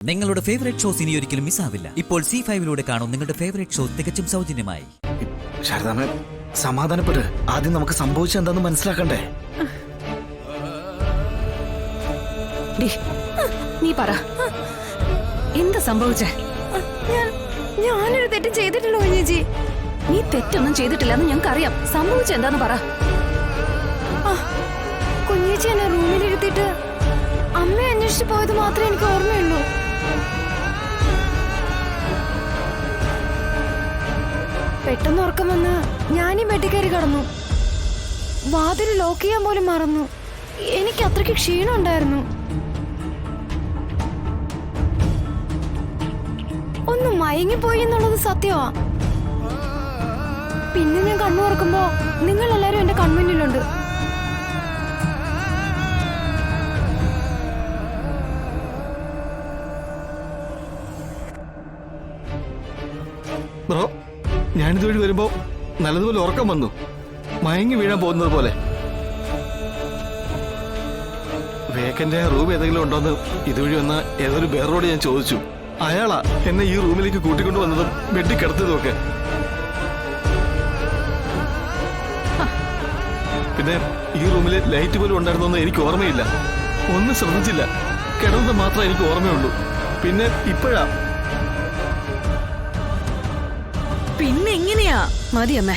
നിങ്ങളുടെ favourite shows ഇനി ഒരിക്കലും മിസ്സാവില്ല. ഇപ്പോൾ C5 കാണും നിങ്ങളുടെ ഫേവറേറ്റ് ഷോ തികച്ചും സൗജന്യമായി. ശാരദാമ്മ, സമാധാനപ്പെട്ട്. ആദ്യം നമുക്ക് സംഭവിച്ചെന്താന്ന് മനസ്സിലാക്കണ്ടേ? നീ പറ, എന്താ സംഭവിച്ചേ? ഞാനൊരു തെറ്റും ചെയ്തിട്ടില്ല കുഞ്ഞേച്ചി. നീ തെറ്റൊന്നും ചെയ്തിട്ടില്ലെന്ന് ഞങ്ങൾക്കറിയാം. സംഭവിച്ച എന്താന്ന് പറ. കുഞ്ഞേച്ചി എന്നെ റൂമിലിരുത്തിട്ട് അമ്മയെ അന്വേഷിച്ച് പോയത് മാത്രമേ എനിക്ക് ഓർമ്മയുള്ളൂ. പെട്ടെന്ന് ഉറക്കം വന്ന് ഞാനീ ബെഡിൽ കയറി കിടന്നു. വാതിൽ ലോക്ക് ചെയ്യാൻ പോലും മറന്നു. എനിക്ക് അത്രയ്ക്ക് ക്ഷീണം ഉണ്ടായിരുന്നു. ഒന്ന് മയങ്ങിപ്പോയി എന്നുള്ളത് സത്യമാ. പിന്നെ ഞാൻ കണ്ണു തുറക്കുമ്പോ നിങ്ങൾ എല്ലാരും എന്റെ കൺമുന്നിലുണ്ട്. ബ്രോ, ഞാനിതുവഴി വരുമ്പോ നല്ലതുപോലെ ഉറക്കം വന്നു, മയങ്ങി വീഴാൻ പോകുന്നത് പോലെ. വേക്കന്റെ റൂം ഏതെങ്കിലും ഉണ്ടോന്ന് ഇതുവഴി വന്ന ഏതൊരു വേറോട് ഞാൻ ചോദിച്ചു. അയാളാ എന്നെ ഈ റൂമിലേക്ക് കൂട്ടിക്കൊണ്ടു വന്നതും ബെഡിൽ കിടത്തതും ഒക്കെ. പിന്നെ ഈ റൂമില് ലൈറ്റ് പോലും ഉണ്ടായിരുന്നൊന്നും എനിക്ക് ഓർമ്മയില്ല. ഒന്നും ശ്രദ്ധിച്ചില്ല. കിടന്നത് മാത്രമേ എനിക്ക് ഓർമ്മയുള്ളൂ. പിന്നെ ഇപ്പോഴാ. പിന്നെ എങ്ങനെയാ? മതി അമ്മേ,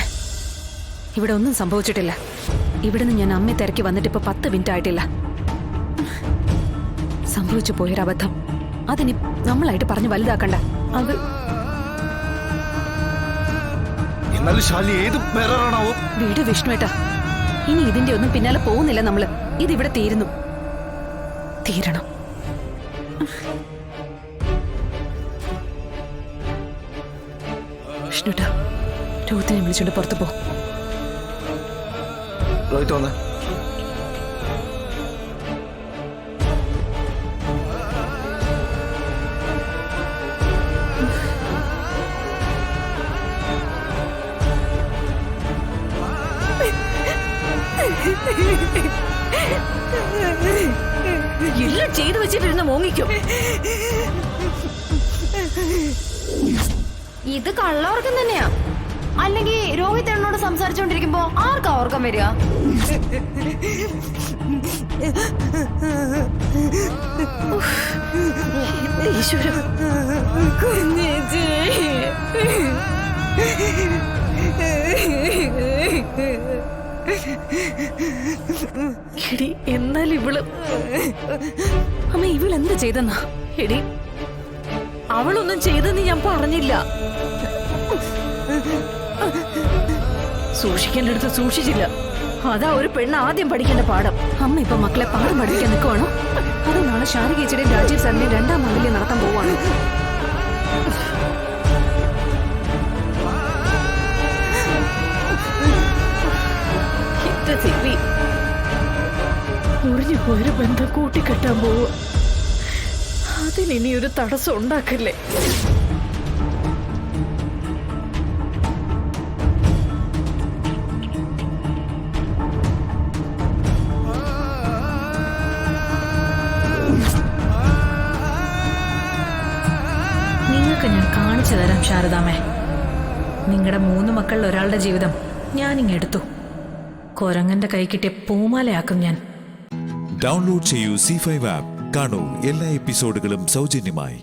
ഇവിടെ ഒന്നും സംഭവിച്ചിട്ടില്ല. ഇവിടുന്ന് ഞാൻ അമ്മയെ തിരക്കി വന്നിട്ട് ഇപ്പൊ 10 മിനിറ്റ് ആയിട്ടില്ല. സംഭവിച്ചു പോയൊരബദ്ധം അതിനി നമ്മളായിട്ട് പറഞ്ഞ് വലുതാക്കണ്ട. അത് വീട് വിഷ്ണുവേട്ടാ, ഇനി ഇതിന്റെ ഒന്നും പിന്നാലെ പോകുന്നില്ല നമ്മള്. ഇതിവിടെ തീരുന്നു, തീരണം. വിഷ്ണുട്ടാ, രോഹിത്തിനെ വിളിച്ചോണ്ട് പുറത്തു പോ. രോഹിത് വന്ന് എല്ലാം ചെയ്തു വെച്ചിട്ടിരുന്ന് മോങ്ങിക്കും. ഇത് കള്ളോർക്കം തന്നെയാ. അല്ലെങ്കിൽ രോഹിത് എന്നോട് സംസാരിച്ചോണ്ടിരിക്കുമ്പോ ആർക്കാ ഓർക്കം വരിക? കുഞ്ഞേച്ചി, എടി, എന്നാൽ ഇവള് അമ്മ ഇവളെന്ത് ചെയ്തെന്നാ? എടി, അവളൊന്നും ചെയ്തെന്ന് ഞാൻ പറഞ്ഞില്ല. സൂക്ഷിക്കേണ്ട അടുത്ത് സൂക്ഷിച്ചില്ല. അതാ ഒരു പെണ്ണ് ആദ്യം പഠിക്കേണ്ട പാഠം. അമ്മ ഇപ്പൊ മക്കളെ പാഠം പഠിപ്പിക്കാൻ നിൽക്കുവാണോ? അത് നാളെ ശാരികേച്ചിയുടെയും രാജീവ് സാറിന്റെയും 2ാം മംഗല്യം നടത്താൻ പോവാണ്. മുറിഞ്ഞു പോയൊരു ബന്ധം കൂട്ടിക്കെട്ടാൻ പോവുക. അതിനി ഒരു തടസ്സം ഉണ്ടാക്കില്ലേ? നിങ്ങൾക്ക് ഞാൻ കാണിച്ചു തരാം ശാരദാമ്മേ. നിങ്ങളുടെ 3 മക്കളിൽ ഒരാളുടെ ജീവിതം ഞാനിങ്ങെടുത്തു. കൊരങ്ങന്റെ കൈ കിട്ടിയ പൂമാലയാക്കും ഞാൻ. ഡൗൺലോഡ് ചെയ്യൂ C5 ആപ്പ്. കാണൂ എല്ലാ എപ്പിസോഡുകളും സൗജന്യമായി.